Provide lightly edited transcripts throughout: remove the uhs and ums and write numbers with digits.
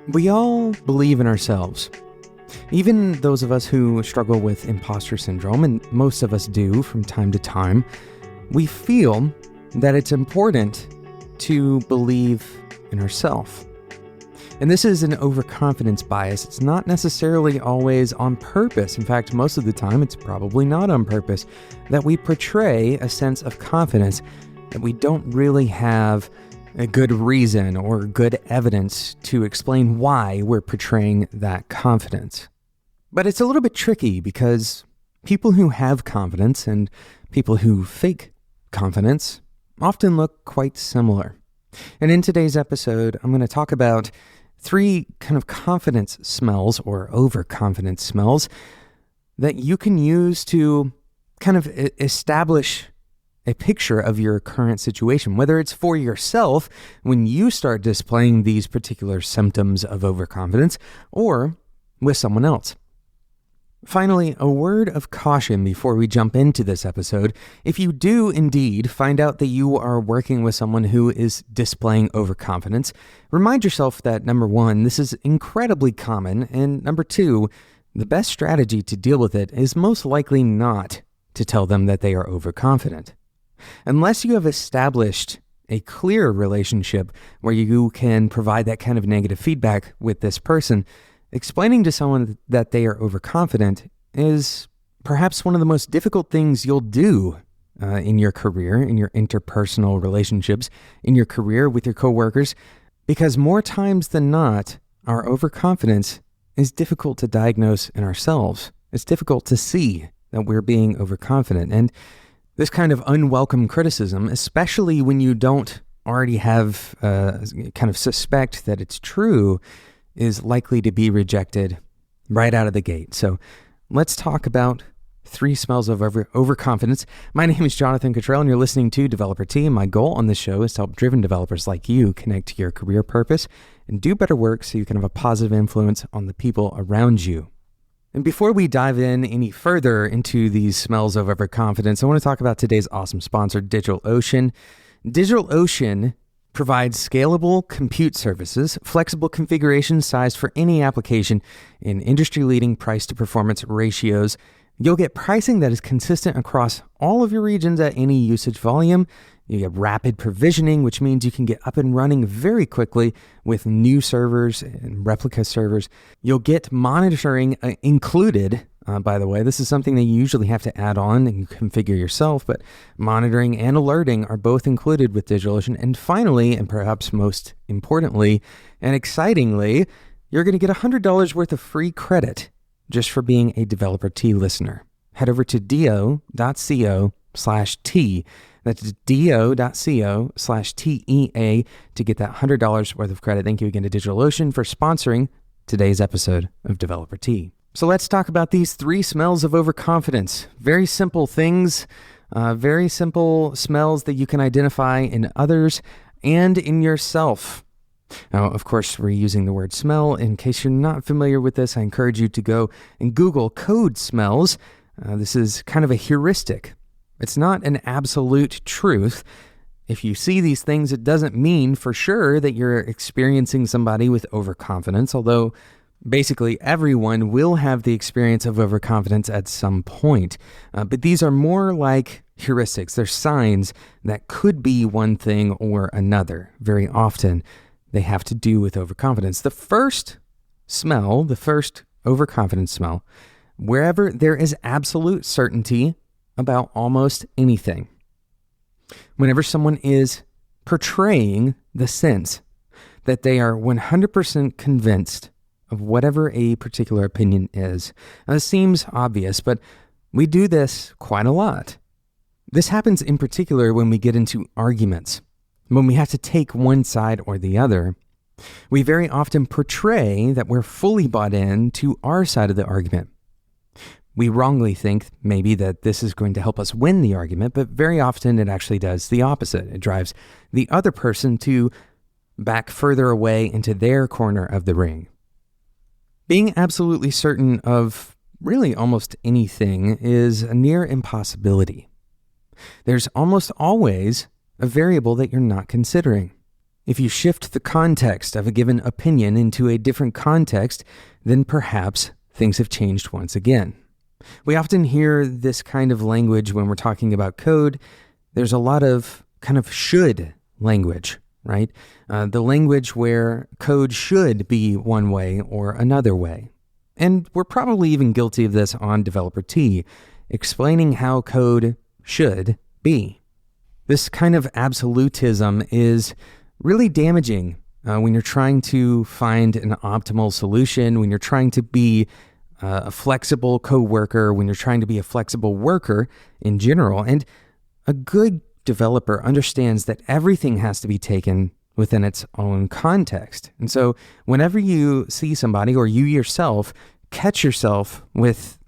We all believe in ourselves. Even those of us who struggle with imposter syndrome, and most of us do from time to time, we feel that it's important to believe in ourselves. And this is an overconfidence bias. It's not necessarily always on purpose. In fact, most of the time, it's probably not on purpose that we portray a sense of confidence that we don't really have a good reason or good evidence to explain why we're portraying that confidence. But it's a little bit tricky because people who have confidence and people who fake confidence often look quite similar. And in today's episode, I'm going to talk about 3 kind of confidence smells or overconfidence smells that you can use to kind of establish a picture of your current situation, whether it's for yourself when you start displaying these particular symptoms of overconfidence or with someone else. Finally, a word of caution before we jump into this episode. If you do indeed find out that you are working with someone who is displaying overconfidence, remind yourself that number 1, this is incredibly common, and number 2, the best strategy to deal with it is most likely not to tell them that they are overconfident. Unless you have established a clear relationship where you can provide that kind of negative feedback with this person, explaining to someone that they are overconfident is perhaps one of the most difficult things you'll do in your career, in your interpersonal relationships, in your career with your coworkers, because more times than not, our overconfidence is difficult to diagnose in ourselves. It's difficult to see that we're being overconfident. And this kind of unwelcome criticism, especially when you don't already have kind of suspect that it's true, is likely to be rejected right out of the gate. So let's talk about 3 smells of overconfidence. My name is Jonathan Cottrell, and you're listening to Developer T. And my goal on this show is to help driven developers like you connect to your career purpose and do better work so you can have a positive influence on the people around you. And before we dive in any further into these smells of overconfidence, I want to talk about today's awesome sponsor, DigitalOcean. DigitalOcean provides scalable compute services, flexible configuration size for any application, and industry-leading price-to-performance ratios. You'll get pricing that is consistent across all of your regions at any usage volume. You get rapid provisioning, which means you can get up and running very quickly with new servers and replica servers. You'll get monitoring included. By the way, this is something that you usually have to add on and configure yourself, but monitoring and alerting are both included with DigitalOcean. And finally, and perhaps most importantly and excitingly, you're going to get $100 worth of free credit just for being a Developer T listener. Head over to do.co/T. That's do.co/TEA to get that $100 worth of credit. Thank you again to DigitalOcean for sponsoring today's episode of Developer T. So let's talk about these 3 smells of overconfidence. Very simple things, very simple smells that you can identify in others and in yourself. Now, of course, we're using the word smell. In case you're not familiar with this, I encourage you to go and Google code smells. This is kind of a heuristic. It's not an absolute truth. If you see these things, it doesn't mean for sure that you're experiencing somebody with overconfidence, although basically everyone will have the experience of overconfidence at some point. But these are more like heuristics. They're signs that could be one thing or another. Very often, they have to do with overconfidence. The first smell, the first overconfidence smell, wherever there is absolute certainty about almost anything. Whenever someone is portraying the sense that they are 100% convinced of whatever a particular opinion is. Now, this seems obvious, but we do this quite a lot. This happens in particular when we get into arguments. When we have to take one side or the other, we very often portray that we're fully bought in to our side of the argument. We wrongly think maybe that this is going to help us win the argument, but very often it actually does the opposite. It drives the other person to back further away into their corner of the ring. Being absolutely certain of really almost anything is a near impossibility. There's almost always a variable that you're not considering. If you shift the context of a given opinion into a different context, then perhaps things have changed once again. We often hear this kind of language when we're talking about code. There's a lot of kind of should language, right? The language where code should be one way or another way. And we're probably even guilty of this on Developer T, explaining how code should be. This kind of absolutism is really damaging when you're trying to find an optimal solution, when you're trying to be a flexible coworker, when you're trying to be a flexible worker in general. And a good developer understands that everything has to be taken within its own context. And so whenever you see somebody or you yourself catch yourself with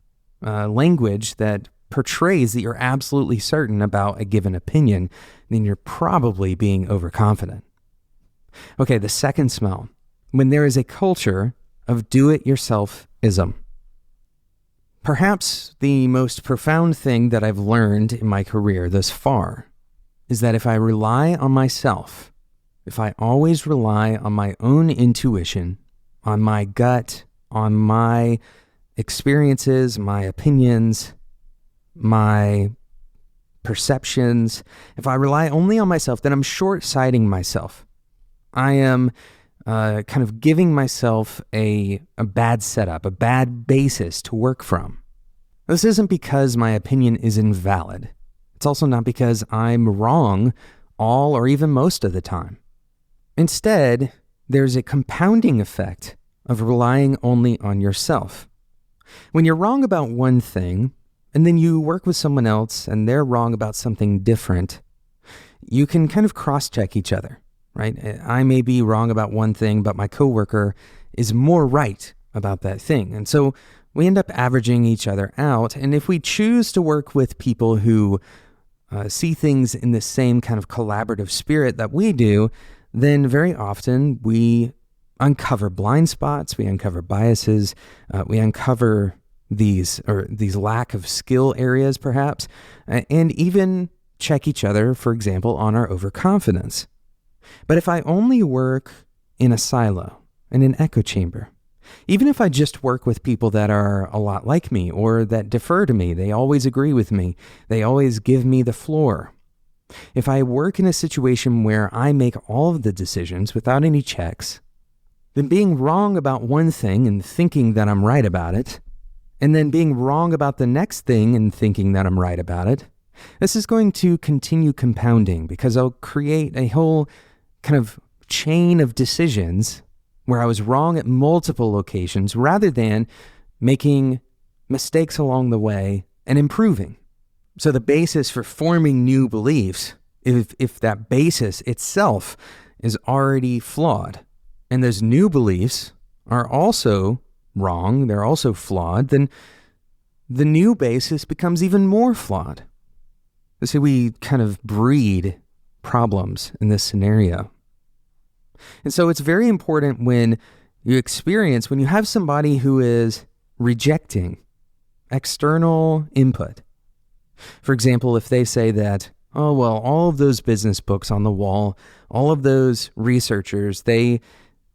language that portrays that you're absolutely certain about a given opinion, then you're probably being overconfident. Okay, the second smell, when there is a culture of do-it-yourselfism. Perhaps the most profound thing that I've learned in my career thus far is that if I rely on myself, if I always rely on my own intuition, on my gut, on my experiences, my opinions, my perceptions, if I rely only on myself, then I'm short-sighting myself. I am kind of giving myself a bad setup, a bad basis to work from. This isn't because my opinion is invalid. It's also not because I'm wrong all or even most of the time. Instead, there's a compounding effect of relying only on yourself. When you're wrong about one thing, and then you work with someone else and they're wrong about something different, you can kind of cross-check each other, right? I may be wrong about one thing, but my coworker is more right about that thing. And so we end up averaging each other out. And if we choose to work with people who see things in the same kind of collaborative spirit that we do, then very often we uncover blind spots, we uncover biases, we uncover these lack of skill areas perhaps, and even check each other, for example, on our overconfidence. But if I only work in a silo, in an echo chamber, even if I just work with people that are a lot like me or that defer to me, they always agree with me, they always give me the floor. If I work in a situation where I make all of the decisions without any checks, then being wrong about one thing and thinking that I'm right about it, and then being wrong about the next thing and thinking that I'm right about it, this is going to continue compounding because I'll create a whole kind of chain of decisions where I was wrong at multiple locations rather than making mistakes along the way and improving. So the basis for forming new beliefs, if that basis itself is already flawed, and those new beliefs are also wrong, they're also flawed, then the new basis becomes even more flawed. So we kind of breed problems in this scenario. And so it's very important when you have somebody who is rejecting external input. For example, if they say that, oh, well, all of those business books on the wall, all of those researchers, they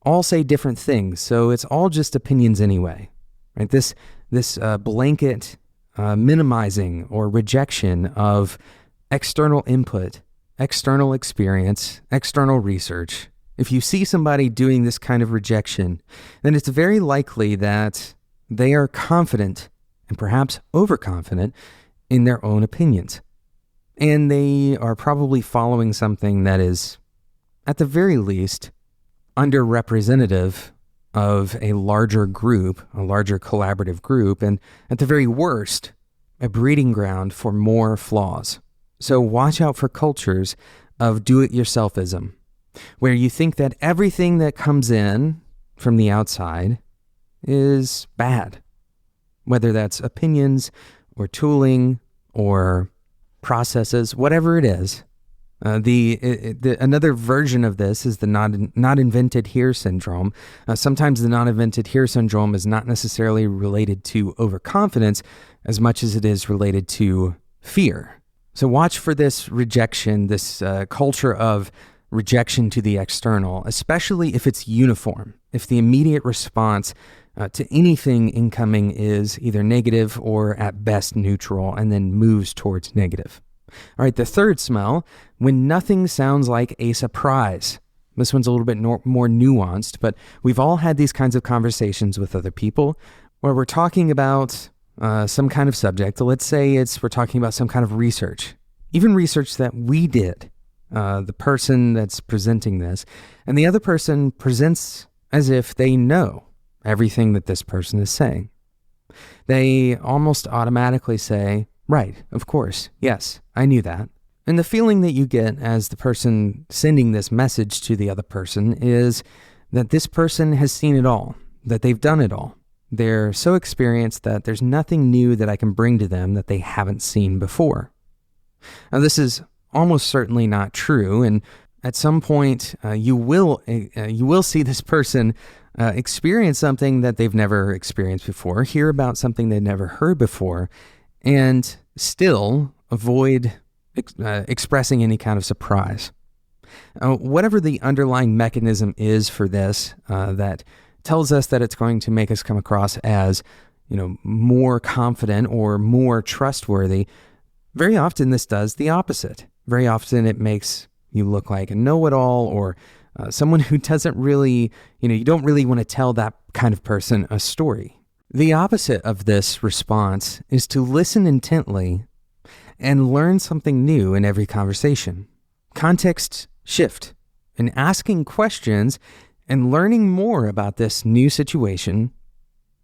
all say different things, so it's all just opinions anyway, right? This blanket minimizing or rejection of external input, external experience, external research. If you see somebody doing this kind of rejection, then it's very likely that they are confident and perhaps overconfident in their own opinions. And they are probably following something that is, at the very least, underrepresentative of a larger group, a larger collaborative group, and at the very worst, a breeding ground for more flaws. So watch out for cultures of do-it-yourselfism, where you think that everything that comes in from the outside is bad, whether that's opinions or tooling or processes, whatever it is. Another version of this is the not invented here syndrome. Sometimes the not invented here syndrome is not necessarily related to overconfidence as much as it is related to fear. So watch for this rejection, this culture of rejection to the external, especially if it's uniform, if the immediate response to anything incoming is either negative or at best neutral and then moves towards negative. All right, the third smell, when nothing sounds like a surprise. This one's a little bit more nuanced, but we've all had these kinds of conversations with other people where we're talking about some kind of subject. Let's say we're talking about some kind of research, even research that we did, the person that's presenting this, and the other person presents as if they know everything that this person is saying. They almost automatically say, right, of course, yes, I knew that. And the feeling that you get as the person sending this message to the other person is that this person has seen it all, that they've done it all. They're so experienced that there's nothing new that I can bring to them that they haven't seen before. Now, this is almost certainly not true, and at some point you will see this person experience something that they've never experienced before, hear about something they've never heard before, and still avoid expressing any kind of surprise. Whatever the underlying mechanism is for this, that tells us that it's going to make us come across as, more confident or more trustworthy, very often this does the opposite. Very often it makes you look like a know-it-all or someone who doesn't really, you don't really want to tell that kind of person a story. The opposite of this response is to listen intently and learn something new in every conversation. Context shift and asking questions and learning more about this new situation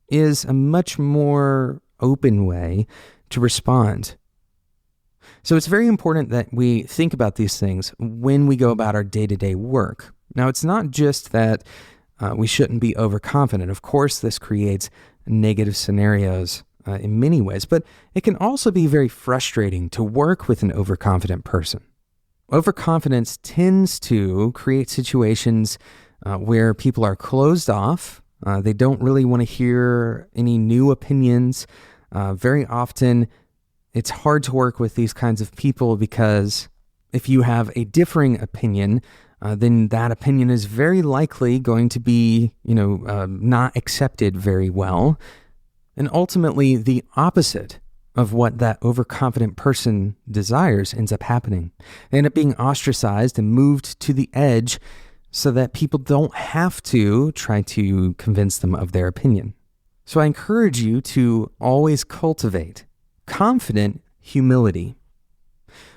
is a much more open way to respond. So it's very important that we think about these things when we go about our day-to-day work. Now, it's not just that we shouldn't be overconfident. Of course, this creates negative scenarios in many ways, but it can also be very frustrating to work with an overconfident person. Overconfidence tends to create situations where people are closed off. They don't really want to hear any new opinions. Very often, it's hard to work with these kinds of people because if you have a differing opinion, then that opinion is very likely going to be, not accepted very well. And ultimately, the opposite of what that overconfident person desires ends up happening. They end up being ostracized and moved to the edge so that people don't have to try to convince them of their opinion. So I encourage you to always cultivate confident humility.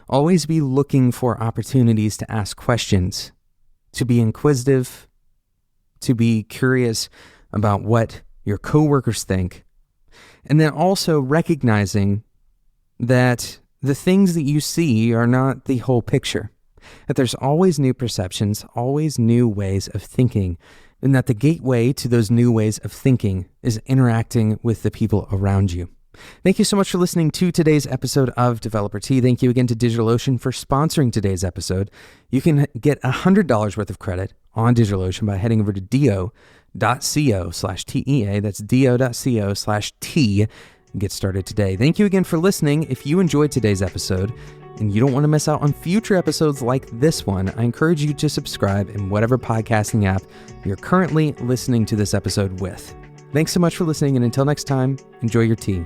Always be looking for opportunities to ask questions, to be inquisitive, to be curious about what your coworkers think, and then also recognizing that the things that you see are not the whole picture, that there's always new perceptions, always new ways of thinking, and that the gateway to those new ways of thinking is interacting with the people around you. Thank you so much for listening to today's episode of Developer Tea. Thank you again to DigitalOcean for sponsoring today's episode. You can get $100 worth of credit on DigitalOcean by heading over to do.co/TEA. That's do.co/T. Get started today. Thank you again for listening. If you enjoyed today's episode and you don't want to miss out on future episodes like this one, I encourage you to subscribe in whatever podcasting app you're currently listening to this episode with. Thanks so much for listening, and until next time, enjoy your tea.